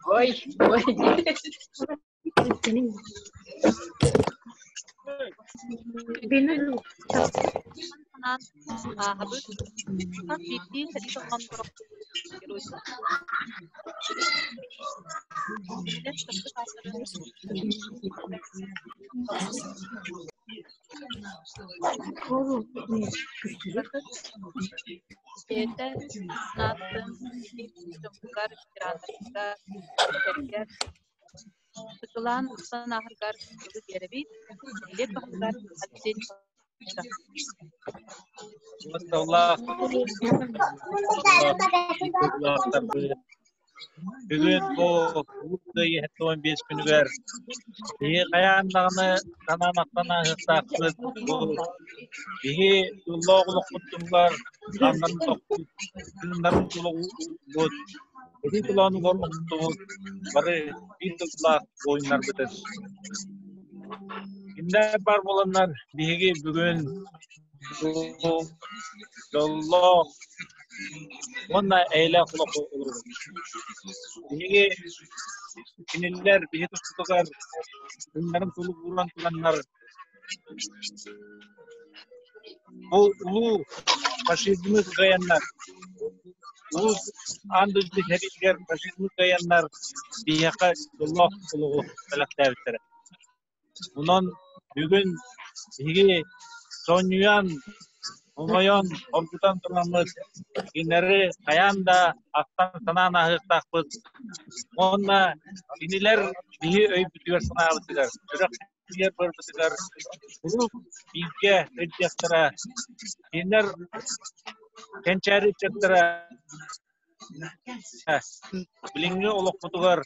Oi. Sıkılan ıhsan ahırgar sıkılı gerebi, eyle bahırgar hadden Allah bugün bu Uludağ'ı hep 15 günü ver. İyi kayandağını tananaktan ahırsaklı bu. İyi Allah'lık kutlular, kanların toktu, günlerin kulu bu. Edi kulağını görmek tuttu, bari bir tutulak oyunlar bitir. Kimler var olanlar, bir bugün Allah ona eyle kulak olur. Bir kiniller bir tutuklar, günlerin kulu vuran tutanlar. Bu ulu faşizmi kıyayanlar, ulu andızlı herifler faşizmi kıyayanlar bir yaka Allah kulu salak devletleri. Bunun bugün bir sonyayan, umayan, korkutan durmamız, günleri kayanda aktan sana nahırtakız. Onunla iniler bir öy bitiyor sana bitiyor. Çocuk bir bitiyor. Bunu bilge reddettire. İnler kençeri çettire. Bilingi olup bitiyor.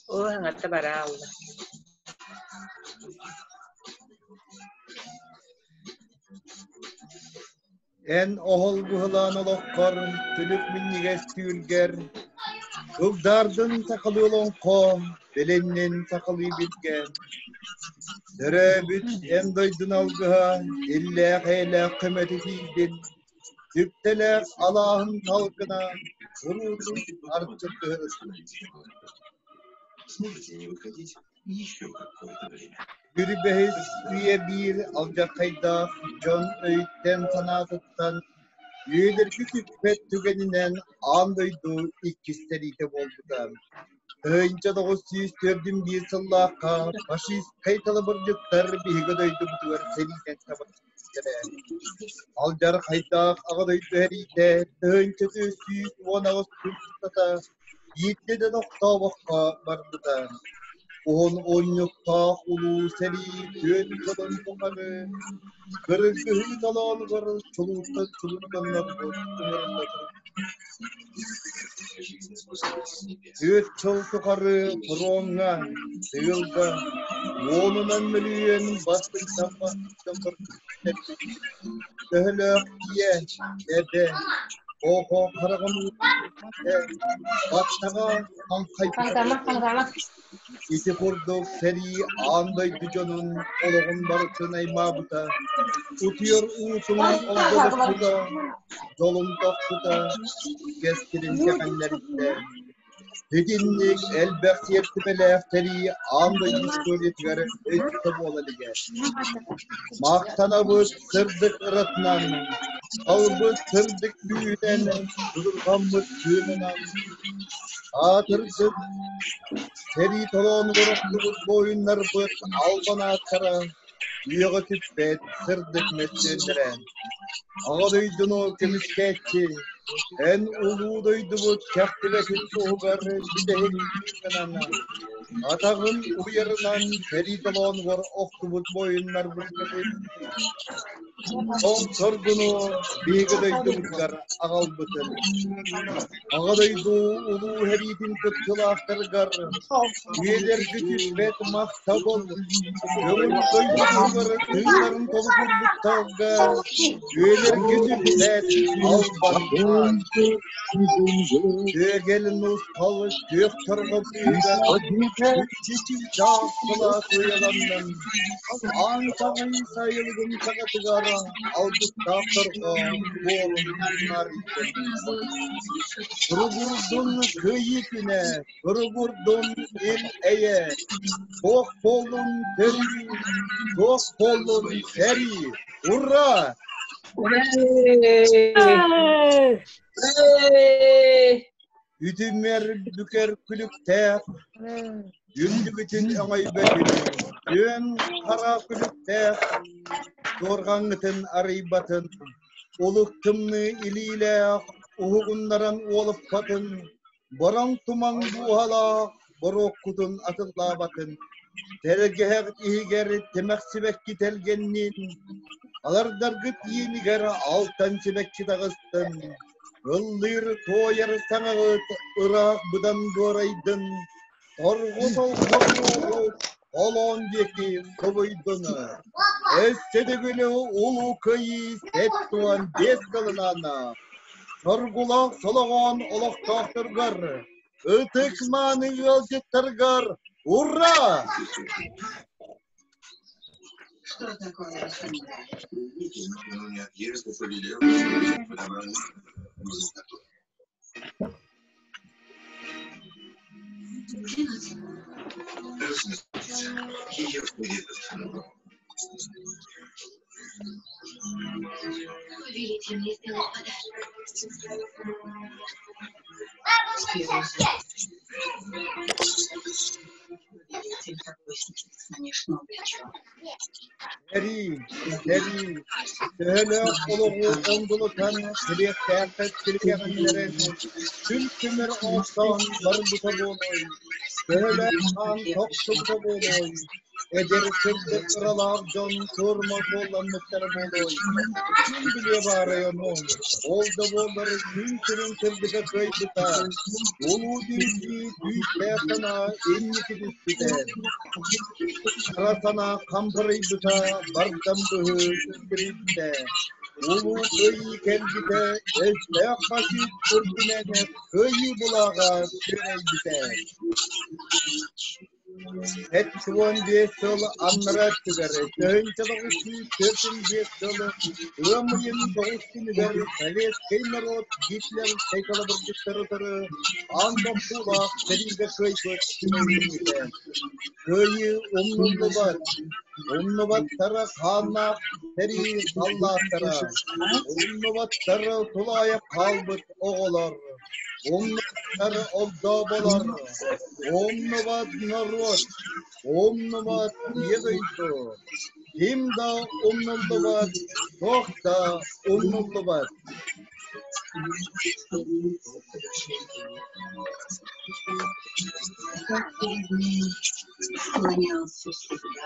Oh, hangat barau. En ohol buhlan olokkor, tülük minniges tüylger. Ugdardın takılı olan ko, belennen takılı bilgen. Dörebüt en doydun algıha, illa hele kıymeti fiildin. Tüpteler Allah'ın halkına, vurudu arttırdı. Yürü behiz üye bir alacak kayda, John Öğüt'ten sanatından, üyeler küçük pet tükeninen andaydı ikisleriydi oldudan. Önce 904'ün bir sallaka, faşist kaytalı burcuklar bir hıgıdaydı bu duvar seriden tabatı. Alcar kayda ağadaydı heride, önce 910 Ağustos'ta yiğitle de nokta vakka vardıdan. On oynuqta ulu seri tön kadan toqalı Gırgı hıdalan gır çulukta çuluktanlar Tüt çol toqarı fronga Tığılga Onunan milyen bastın tamma Töhlök diye Ede Oho karagam Battaga Kankaypı İti kurduk seri anday dücanın oloğun barıtın aymabuta. Utuyor uğusunun oldalıkta, yolun doktuda, keskirin kemenlerinde. Dedinlik elbek yertibelefteri anday psikolojikleri öykütü olalıge. Maktanabı sırdık ıratnan, kalbı sırdık büyüden, durulgamı tüyünen. Atırdık, seri tolon vurukluk boyunlar bık alban akara, üyeğe tüppet sırdık meslendiren. Ağadıydın o kemiskeçi, en uluğdaydı bu çaktile tüttü ugar, bir de hekimden Atağın uyarılan seri tolon vur oktubut boyunlar bık sorgunu bilgideydiler ağalbıtın. Ağadaydı ulu heritin kıtçılahtırgar. Üyeler gücüsbet maksat olur. Ömür doydular tığların tolu kurbuktaga. Üyeler gücüsbet albanlar. Gelin ustalı gök tarıma büyüden. Küçük çağıla soyalandan. Antağı sayılgın sakatıgara. Aldık dağlarga boğulunlar için. Kurgurdun kıyıkine, kurgurdun il eye. Çok kolun teri, çok kolun seri. Hurra! Üdümer büker külükte, yündü bütün angay betini. Yön kara külükte, dorganıtın araybatın. Oluktımnı iliyle, uhugunlaran olup patın. Boran tuman buhala, borok kutun atılla batın. Tergeher ihiger temek sibek gitelgennin. Alar dargıt yeniger altan sibek kitagıstın. Gıllir toyar sanağıt ırak budan goraydın. Torgusal torgusal olon deki sıvıydın. Essede güle ulu kıyı settuan des kılınana. Torgulak solağan olak tahtırgar. Itıkmanı yolcıttırgar. Hurra! Что такое? Накануне отъезда повелел подобрать музыку. Ее поведут. Повелитель мне сделал подарок. Повелитель такой сейчас, конечно, увлечен. Seri, söyle oluğu kondulutan, silek tertet silkeğinlerin, tümtümür olsan barbuta boloy, söyle kan toksuta boloy, eder sırdı kıralar don sorma kullanmışlar boloy, kim bile bağırıyor non, oldu bolları tümtürün kırdıka kaydıta, olu düzgü düzle sana enniki düzgüde, Karasana kampırı buta, bardam buhu, sürgürüde. Ulu köyü kendide, esnaf basit kurdumene, köyü bulağa süreyde. Etsuan besol anrat tügere, dönçalık işi sürtün besolu, ömrün doğuşun ver, seles keynarot, gitler, seykalı bir güçleri, andan kulak, seride köy süreyde. Köyü umnubat tara kanna teri Allah tara umnubat tara tulaya kalbıt oğlar umnubat tara olda bolar umnubat narot umnubat yedeyto kimda umnubat tohta umnubat Склонялся всегда.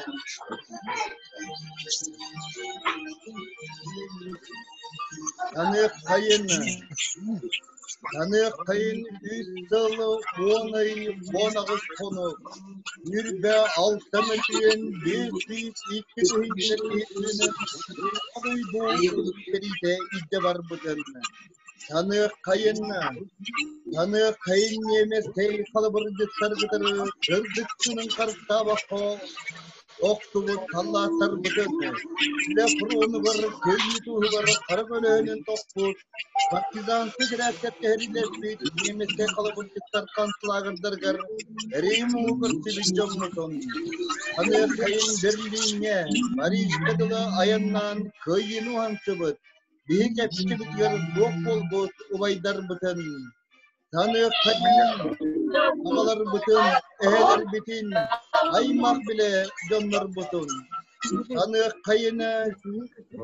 Tanı kayın üstalı onayı bonağız konu. Yürbe altamediyen bir iki hizmet etmeni. Duyduğu seride idde var bu dönme. Tanı kayın yemez tey kalıbırcı sargıdır. Kırdıkçının karısta bakı. Oktubu kallasar bu dönme. Bile kurunu var, köyü tuğu var, karagölünün tokbu. Partizan sıcıraket tehrileşmeydi. Yemezse kalıbırcı sarkansılağırdır. Erimu kırtılı camlıson. Tanı kayın Berlin'e. Marişkadılı ayandan köyünü hansıbıt. Büyük hepsi bitiyor, yok bol ubaydar bütün. Tanı kayın, ağalar bütün, eheler bütün, aymak bile canlar bütün. Tanı kayına,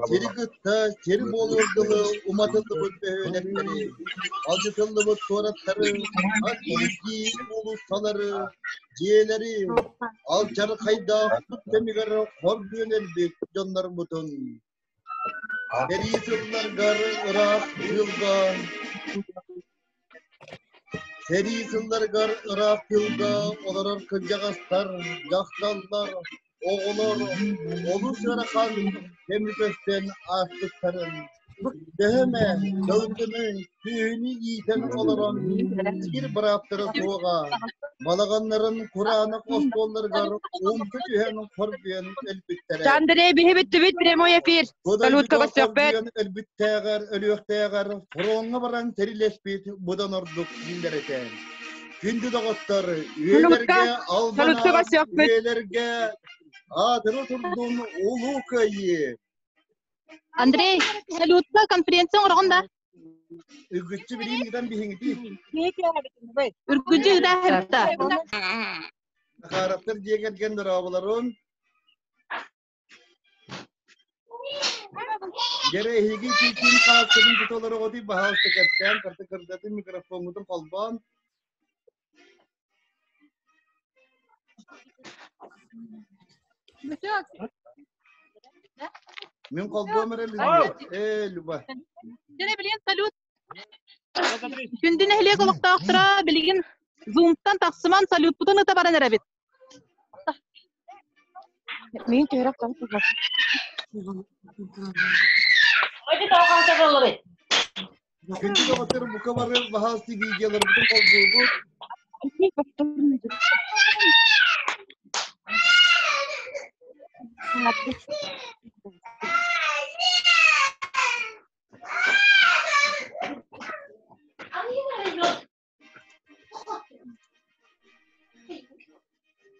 seri gıtta, seri bolurduğu, umatıldı bu öğretleri. Acıtıldı bu tuvaratları, hakiki ulusaları, ciğerleri, alçarı kayda, tut demigarı, hor gönel bir canlar bütün. Seriyatlar gar Irak yılga. Seriyatlar gar Irak yılga. Olar kıcağızlar, yaxdallar, oğular, olus yarakan temizleşten açtıkların. Deheme, dövdümü, tüyünü yiyten olaran bir bıraktırı soğuğa. Malaganların Kur'an'ı kostolları gar, umtu tühenin korbiyen elbittere. Andrei bitti prямой эфир. Салютка басёкпет. Elbitteğer, ölüyekteğer, fırınğa varan terileşbit, budan orduk dinlereten. Gündü dağıtlar, üyelerge Salutка albana, басёкпет. üyelerge adını turduğun ulu kayı. Андрей, салютка конференция оргонда. Ügütçü bileyim giden bir hingdi. Үргүнчү да хырта. Nakaratlar diye gelgen durabaların. Gere higi tikin kalsın tutoları odi bahas tekerken kartı kırdatı mikrofonunu kalban. Min kalban mereli. Luba. Жана билген салют. Күндүн эхле колоктоктура билген зумтан таксыман салют бутуну табаран эребит. Мен төрөк калып. Öyle kalkan çakalı be. Gündü dağıtır bu kabarı bahas videoları bütün kalbu.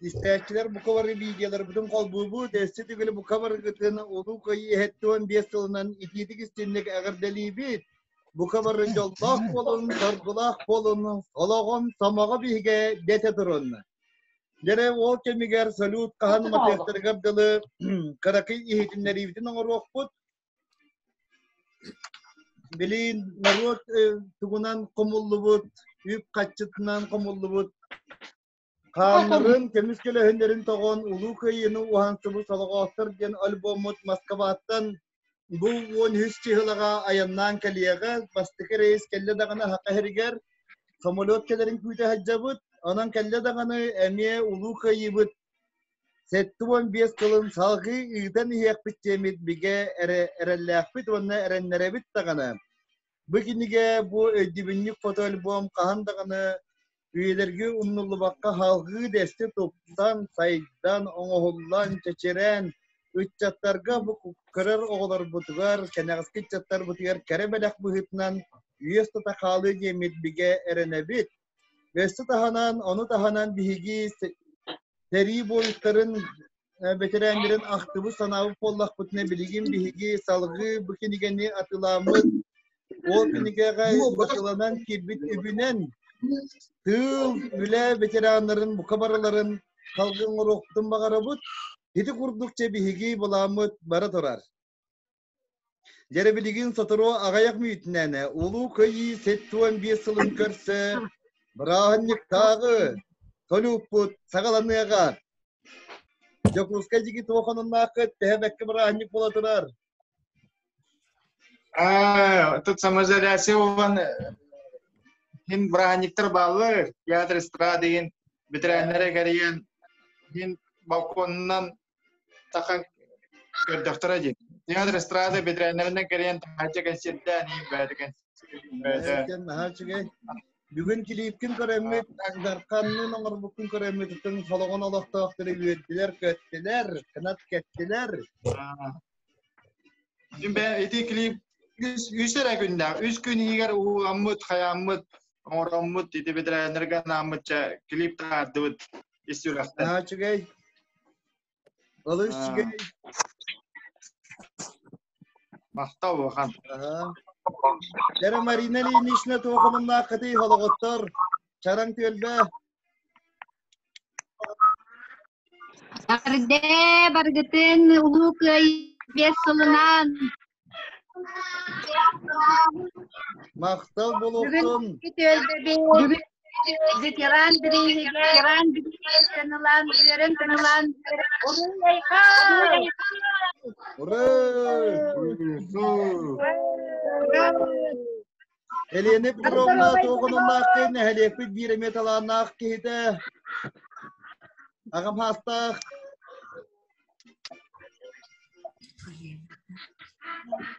İsteyiciler bu kabarı videoları bütün kalbu. Desti de bu kabarı gıtığına olu kayı hettuan bir yılından itidik istenlik eğer delibit. Bu kabarı yoldak bolun, sargılak bolun, salağın samağa bihge dete durun. Jere o kemiger salut kahan matehtar gabdalı karakı ihitinleri bütün orokput. Bilin narot tugunan komullubut, üp kaçıtından komullubut. Kanların temizkele hünlerin toğun ulu kıyını uhansı bu salağahtır diyen albomut Moskvat'tan bu 13 yılaga ayandan kaliyaga bastıkı reis kelle dağına haqqa heriger kamolot kelerin küyte hacjabut anan kelle dağını emiye ulu kıyıbut settuan bies kılın salgı ıgdan hiyak bitcemit bige erellakbit vanna erennerebit dağına bugünige bu dibinlik foto album kahan dağını üyelerge umnullu bakka halgı desti toptan saydan oğullan çeçeren Ücretlerge bu kırar oğlar butugar, kenağızkı çatlar butugar, kerebelek buhitnan, üyesi takalı gemit bige erenebit. Vesti tahanan, onu tahanan bihigi seri boyutların veteranların aktıbı sanavı pollak butne biligin bihigi salgı bukinigeni atılamız. O kinigega bakılanan kirbit übünen, tığıl üle veteranların, mukabaraların, kalgın ruhtun bağarabut, Hiti kurdukça bihigi bulamut bara torar. Jere biligin satoro agayak müyitnene, ulu kayı settuan bir sılın körse, bırahanlık tağı, toluput, sağalanıyaga. Jokuska jigi toğanın nakıt, tehebekke bırahanlık bula torar. Тут самозалясы olan hin bırahanlıktır bağlı, teatr istradığın bitirenlere geriyen hin balkonundan takkan doktora aja. Teatr istrada bitirenlerine geriyen tahaca kesilden iyi verdiken. Bugün kilipkin köremmet, darkanlı nangır bukun köremmet için salağın Allah'ta aktarı verdiler, köttiler, kanat kettiler. Şimdi ben eti klip 100 lira günde, 3 gün yiyer uğamut, hayamut, oramut, eti bitirenlerine namutça klip taardı istiyorlar. Ha çıgay. Alış çıgay. Mahtav bakan. Jere marinali nişne toğunun nakıtı halagottor. Çarang tölbe. Arde bargetin ulu kay besulunan. Mahtav buluktun. Zikran diri tanılan orun yayka. Hurray! Eleni Provna toğunun nakkin helekli bir metalan nakkide. Ağam hasta.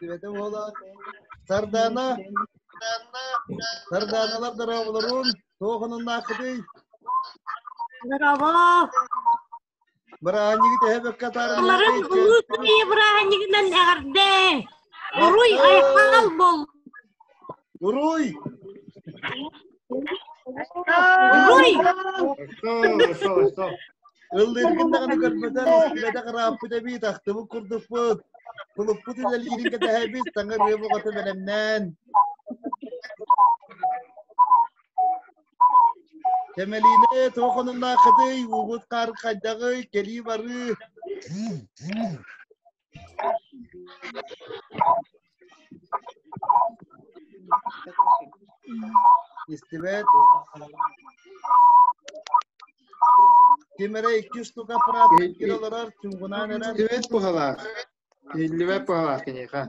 Evet ola. Sardanalar daravuların toğunun nakkide. Bravo. Berani gide hebek katarın. Onların ulu kıyı bırahanyiginden eğerde. Uruy ayakal bol. Uruy. Uruy. Öldürgünde kanı görmeden üstüne kırapıda bir tahtımı kurduk bu. Kuluppu dilel irin kete hebis tanı rıvı katı benemden. Temeline toğunun nakıdı, uğuz karı kacağı, keli varı. İstimet. Kimere 200 tuka para kilolar çungunan eren. Evet bu hava. 50 ve bu hava kini ha.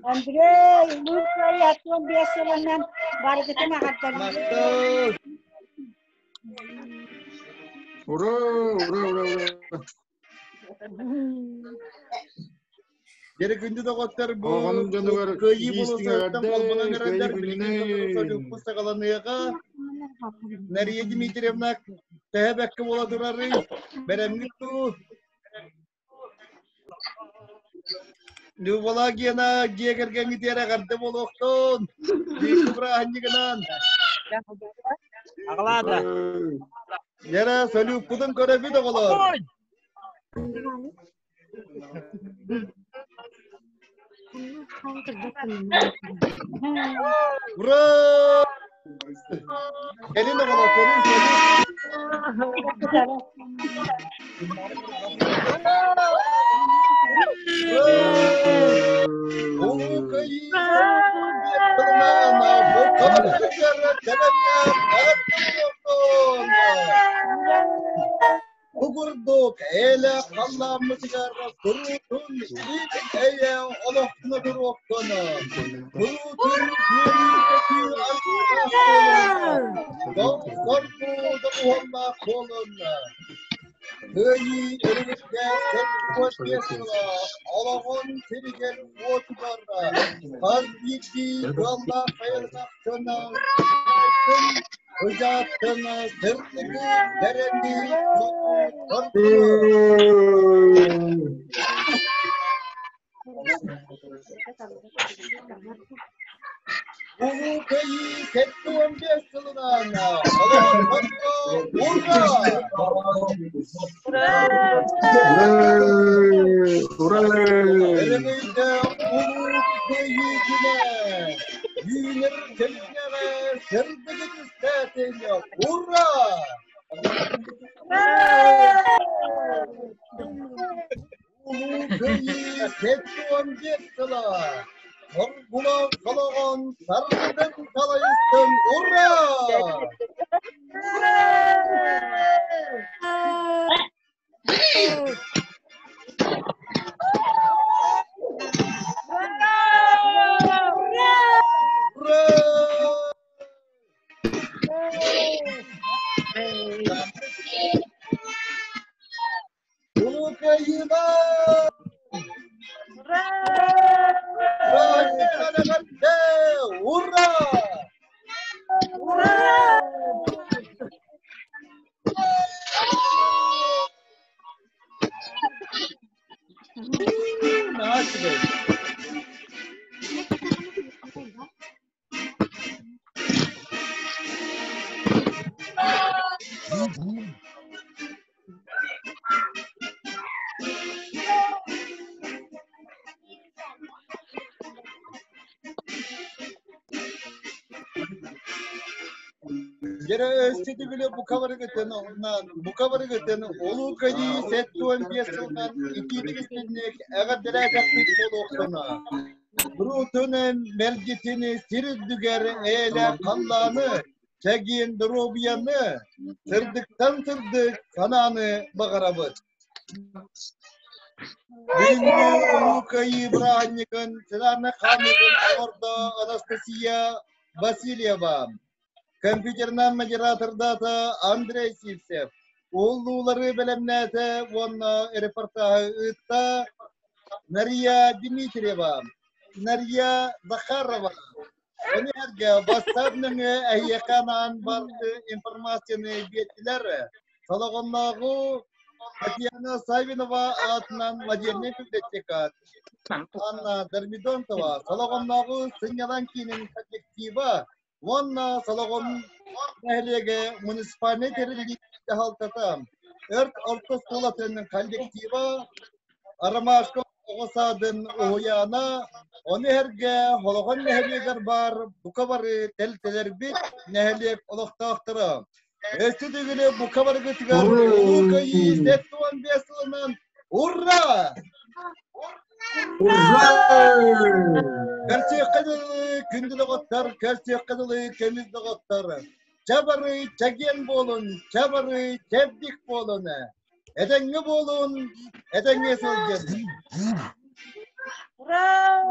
Andre, ulu kıyı yatın biyasalarından bargıtına kadar. Maktub. Ura. Geri gündü de göster bu. Oğanın canı var. Köyü İyisini bulursa verdi, kolbana köyü nerenler gününe. bilgin çocuk pustakalanıyaga. Nereye Dimitrievna tehebekki bola durarı. Berem gittu. Nu bola giyana giye gergen gidiyara gardı bolokton. Di kubra hanyi genan. Ağlada. Yara sölü pudun körebi de kolor. Bro! Gelin de kolor, Onu kayı. Bu kadar Bugurduk ele kallamı sigara kurutun ilk eye olokna duruktuna kurutun yürüyüşü arkadaşlarına korku da uğurla koluna Köyü erikte tek yaşına Allah'ın serigel otukarda az bilgi yolda kayırmak sana Hocatına sırtını verendi Ulu köyü tektuğun bir kılına Allah'ın korku Ereneyde ulu köyü güne Yüğünür kendine sırdığı istatene Hurra! Ulu köyü tektuğun bir kılına Buna kalağın sarıdan kalayısın. Hurra! Ulu kayıma! Hurra! Nasıl? Yere östedi bile bu kavarı götürün ondan. Bu kavarı götürün. Olu kayı settuğun piyasadan ikilik istedik. Eğer derece bir oluklarına. Brutunun melgitini sirdüger eyle kallanı. Çekin durubiyanı. Sırdıktan sırdık sananı bakarabıt. Birinci Ulukayı Brahanyıkın, Selame Khamikın, orada Anastasia Vasilyeva. Kompüterden moderatorda Andrei Sivsev. Oğulları belemnete, vonna reportajı ıtta Nariya Dimitrieva, Nariya Zakharova. Onu herge bastabının ehyekanan var informasyonu bildiler. Salagonlağı Tatiana Savinova adından Madirne Bibliotekat. Anna Dermidontova, Salagonlağı Sinyalanki'nin kolektiva. Vonna Salagon Nehlege Municipalne Terili Haltatam. Orta Skolatının kolektiva. Aramaşko Osadın Oyana. Onu herge Hologon Nehleger var. Bu kabarı telteler bit Nehlek Olaktahtara. Estüdüğüne bu kabarı götüger. Ulukayı Zettuan Beslının. Urra! Gerçek kadılı kündülü otlar, gerçek kadılı temizli otlar. Çabarı çeken bolun, çabarı tebdik bolun. Edenge bolun, edenge sözgen. Hurra!